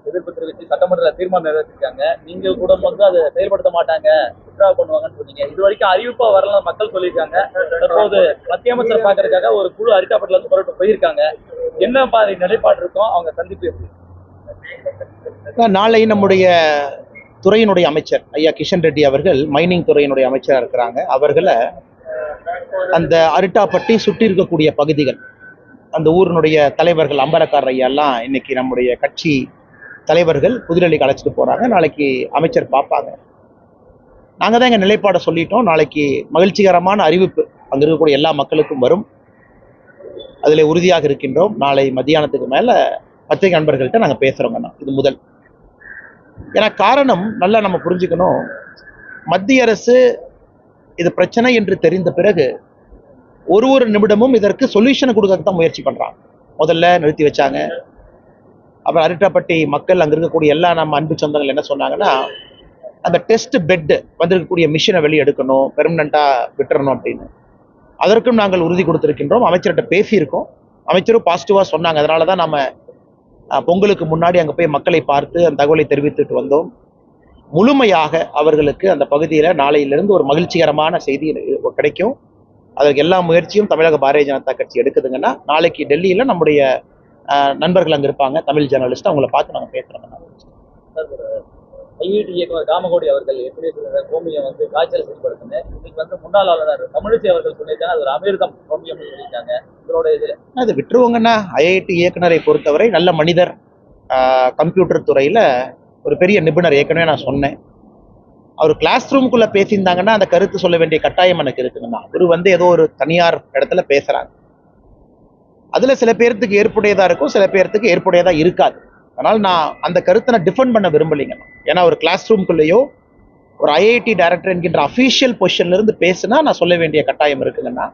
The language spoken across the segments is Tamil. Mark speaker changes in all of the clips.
Speaker 1: எதிர்ப்பு தெரிவித்து சட்டமன்ற தீர்மானம் நிறைவேற்றிருக்காங்க. நீங்க கூட வந்து அதை செயல்படுத்த மாட்டாங்க, வித்ட்ரா பண்ணுவாங்கன்னு சொன்னீங்க. இது வரைக்கும் அறிவிப்பா வரல மக்கள் சொல்லியிருக்காங்க. தற்போது மத்திய அமைச்சர் பாக்குறதுக்காக ஒரு குழு அரிட்டாப்பட்டில இருந்து புறப்பட்டு போயிருக்காங்க. என்ன மாதிரி நிலைப்பாடு இருக்கும் அவங்க சந்திப்பு எப்படி?
Speaker 2: நாளை நம்முடைய துறையினுடைய அமைச்சர் ஐயா கிஷன் ரெட்டி அவர்கள் மைனிங் துறையினுடைய அமைச்சராக இருக்கிறாங்க. அவர்களை அந்த அரிட்டாப்பட்டி சுற்றி இருக்கக்கூடிய பகுதிகள், அந்த ஊரினுடைய தலைவர்கள் அம்பலக்காரர் ஐயா எல்லாம் இன்னைக்கு நம்முடைய கட்சி தலைவர்கள் புதுடெல்லிக்கு அழைச்சிட்டு போறாங்க. நாளைக்கு அமைச்சர் பார்ப்பாங்க. நாங்க தான் எங்க நிலைப்பாடை சொல்லிட்டோம். நாளைக்கு மகிழ்ச்சிகரமான அறிவிப்பு அங்க இருக்கக்கூடிய எல்லா மக்களுக்கும் வரும். அதுல உறுதியாக இருக்கின்றோம். நாளை மத்தியானத்துக்கு மேல பத்திரிகை நண்பர்கள்ட்ட நாங்க பேசுறோங்கண்ணா. இது முதல். ஏன்னா காரணம் நல்லா நம்ம புரிஞ்சுக்கணும். மத்திய அரசு இது பிரச்சனை என்று தெரிந்த பிறகு ஒரு நிமிடமும் இதற்கு சொல்யூஷன் கொடுக்க தான் முயற்சி பண்றாங்க. முதல்ல நிறுத்தி வச்சாங்க. அப்புறம் அரிட்டாப்பட்டி மக்கள் அங்க இருக்கக்கூடிய எல்லா நம்ம அன்பு சொந்தங்கள் என்ன சொன்னாங்கன்னா, அந்த டெஸ்ட் பெட் வந்திருக்கக்கூடிய மிஷினை வெளியே எடுக்கணும், பெர்மனண்டா விட்டுறணும் அப்படின்னு. அதற்கும் நாங்கள் உறுதி கொடுத்திருக்கின்றோம். அமைச்சர்கிட்ட பேசியிருக்கோம். அமைச்சரும் பாசிட்டிவா சொன்னாங்க. அதனாலதான் நம்ம பொங்கலுக்கு முன்னாடி அங்க போய் மக்களை பார்த்து அந்த தகவலை தெரிவித்துட்டு வந்தோம். முழுமையாக அவர்களுக்கு அந்த பகுதியில நாளையிலிருந்து ஒரு மகிழ்ச்சிகரமான செய்தி கிடைக்கும். அதற்கு எல்லா முயற்சியும் தமிழக பாரதிய ஜனதா கட்சி எடுக்குதுங்கன்னா, நாளைக்கு டெல்லியில நம்முடைய நண்பர்கள் அங்க இருப்பாங்க, தமிழ் ஜேர்னலிஸ்ட், அவங்கள பார்த்து நாங்க பேசுறோம்.
Speaker 1: ஐஐடி இயக்குனர் காமகோடி அவர்கள் எப்படி கோமியம் வந்து காய்ச்சல் செயல்படுத்தினேன். இன்னைக்கு வந்து முன்னாள் ஆளுநர் தமிழிசை அவர்கள் சொல்லியிருக்காங்க, அது ஒரு அமிர்தம் கோமியம் சொல்லியிருக்காங்க. இதோட இது
Speaker 2: அது விட்டுருவோங்கன்னா, ஐஐடி இயக்குனரை பொறுத்தவரை நல்ல மனிதர், கம்ப்யூட்டர் துறையில ஒரு பெரிய நிபுணர். ஏற்கனவே நான் சொன்னேன். அவர் கிளாஸ் ரூமுக்குள்ள பேசியிருந்தாங்கன்னா அந்த கருத்து சொல்ல வேண்டிய கட்டாயம் எனக்கு இருக்குங்கண்ணா. அவர் வந்து ஏதோ ஒரு தனியார் இடத்துல பேசுறாங்க. அதுல சில பேர்த்துக்கு ஏற்புடையதா இருக்கும், சில பேர்த்துக்கு ஏற்புடையதா இருக்காது. அதனால நான் அந்த கருத்தை நான் டிஃபெண்ட் பண்ண விரும்பலைங்க. ஏன்னா ஒரு கிளாஸ் ரூம்குள்ளேயோ ஒரு ஐஐடி டைரக்டர் என்கின்ற அஃபீஷியல் பொசிஷன்ல இருந்து பேசுனா நான் சொல்ல வேண்டிய கட்டாயம் இருக்குங்கண்ணா.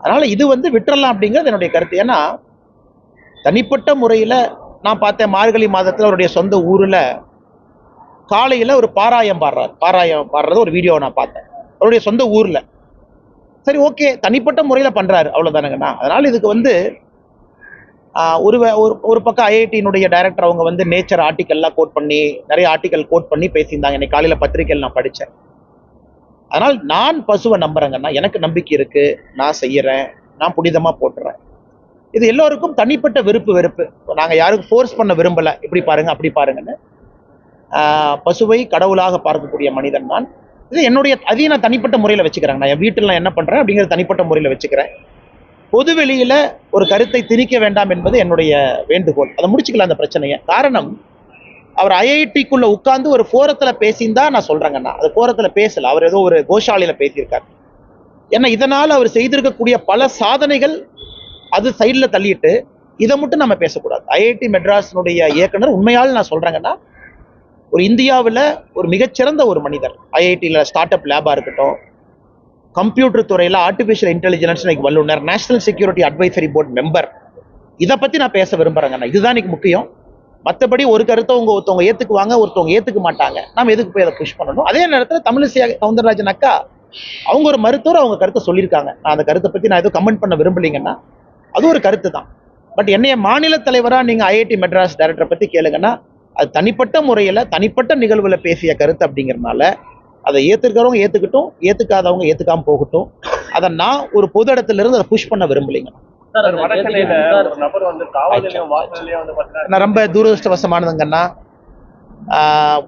Speaker 2: அதனால இது வந்து விட்டுறலாம் அப்படிங்கிறது என்னுடைய கருத்து. ஏன்னா தனிப்பட்ட முறையில நான் பார்த்தேன், மார்கழி மாதத்துல அவருடைய சொந்த ஊர்ல காலையில ஒரு பாராயம் பாடுறது ஒரு வீடியோ நான் பார்த்தேன், அவருடைய சொந்த ஊர்ல. சரி, ஓகே, தனிப்பட்ட முறையில பண்றாரு, அவ்வளவுதானுங்கண்ணா. அதனால இதுக்கு வந்து ஒரு பக்கம் ஐஐடியினுடைய டைரக்டர் அவங்க வந்து நேச்சர் ஆர்டிக்கல்லாம் கோட் பண்ணி, நிறைய ஆர்டிக்கல் கோட் பண்ணி பேசியிருந்தாங்க. இன்னைக்கு காலையில பத்திரிகையில் நான் படித்தேன். அதனால் நான் பசுவை நம்புறேங்கன்னா, எனக்கு நம்பிக்கை இருக்கு, நான் செய்யறேன், நான் புனிதமா போட்டுறேன். இது எல்லோருக்கும் தனிப்பட்ட வெறுப்பு. நாங்க யாருக்கும் ஃபோர்ஸ் பண்ண விரும்பல, இப்படி பாருங்க அப்படி பாருங்கன்னு. பசுவை கடவுளாக பார்க்கக்கூடிய மனிதன் நான். இது என்னுடைய அதையும் நான் தனிப்பட்ட முறையில் வச்சுக்கிறேன். நான் என் வீட்டில் நான் என்ன பண்றேன் அப்படிங்கிறது தனிப்பட்ட முறையில் வச்சுக்கிறேன். பொது வெளியில ஒரு கருத்தை திணிக்க வேண்டாம் என்பது என்னுடைய வேண்டுகோள். அதை முடிச்சுக்கலாம் அந்த பிரச்சனையை. காரணம், அவர் ஐஐடிக்குள்ள உட்கார்ந்து ஒரு போரத்துல பேசியிருந்தா நான் சொல்றேங்கண்ணா. அது போரத்துல பேசல, அவர் ஏதோ ஒரு கோஷாலையில பேசியிருக்காரு. ஏன்னா இதனால அவர் செய்திருக்கக்கூடிய பல சாதனைகள் அது சைட்ல தள்ளிட்டு இதை மட்டும் நம்ம பேசக்கூடாது. ஐஐடி மெட்ராஸினுடைய இயக்குனர் உண்மையால் நான் சொல்றேங்கன்னா, ஒரு இந்தியாவில் ஒரு மிகச்சிறந்த ஒரு மனிதர். ஐஐடியில் ஸ்டார்ட் அப் லேபா இருக்கட்டும், கம்ப்யூட்டர் துறையில் ஆர்டிஃபிஷியல் இன்டெலிஜென்ஸ் வல்லுநர், national security advisory board member. இதை பத்தி நான் பேச விரும்புறேங்கண்ணா. இதுதான் எனக்கு முக்கியம். மற்றபடி ஒரு கருத்தை ஒருத்தவங்க ஏத்துக்குவாங்க, ஒருத்தவங்க ஏத்துக்க மாட்டாங்க. நம்ம எதுக்கு போய் அதை புஷ் பண்ணணும்? அதே நேரத்தில் தமிழிசை சவுந்தரராஜன் அக்கா அவங்க ஒரு மருத்துவர், அவங்க கருத்தை சொல்லியிருக்காங்க. நான் அந்த கருத்தை பத்தி நான் எதுவும் கமெண்ட் பண்ண விரும்பலைங்கன்னா, அது ஒரு கருத்து தான். பட் என்னைய மாநில தலைவராக நீங்க ஐஐடி மெட்ராஸ் டைரக்டரை பத்தி கேளுங்கன்னா, அது தனிப்பட்ட முறையில தனிப்பட்ட நிகழ்வுல பேசிய கருத்து அப்படிங்கிறதுனால அதை ஏத்துக்கிறவங்க ஏத்துக்கிட்டும், ஏத்துக்காதவங்க ஏத்துக்காம போகட்டும். அதை நான் ஒரு பொது இடத்துல இருந்து அதை புஷ் பண்ண விரும்பலைங்க. நான் ரொம்ப துரதிருஷ்டவசமானதுங்கன்னா,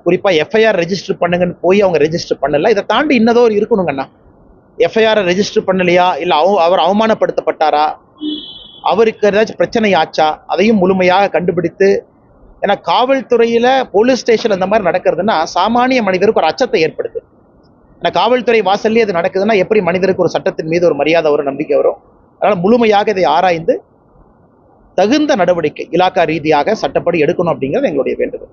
Speaker 2: குறிப்பா எஃப்ஐஆர் ரெஜிஸ்டர் பண்ணுங்கன்னு போய் அவங்க ரெஜிஸ்டர் பண்ணல. இதை தாண்டி இன்னதோ இருக்கணுங்கண்ணா. எஃப்ஐஆர் ரெஜிஸ்டர் பண்ணலையா, இல்ல அவர் அவமானப்படுத்தப்பட்டாரா, அவருக்கு ஏதாச்சும் பிரச்சனை ஆச்சா, அதையும் முழுமையாக கண்டுபிடித்து. ஏன்னா காவல்துறையில போலீஸ் ஸ்டேஷன் அந்த மாதிரி நடக்கிறதுனா சாமானிய மனிதருக்கு ஒரு அச்சத்தை ஏற்படுது. ஏன்னா காவல்துறை வாசல்லே அது நடக்குதுன்னா எப்படி மனிதருக்கு ஒரு சட்டத்தின் மீது ஒரு மரியாதை வரும், நம்பிக்கை வரும். அதனால முழுமையாக இதை ஆராய்ந்து தகுந்த நடவடிக்கை இலாக்கா ரீதியாக சட்டப்படி எடுக்கணும் அப்படிங்கிறது எங்களுடைய வேண்டுகோள்.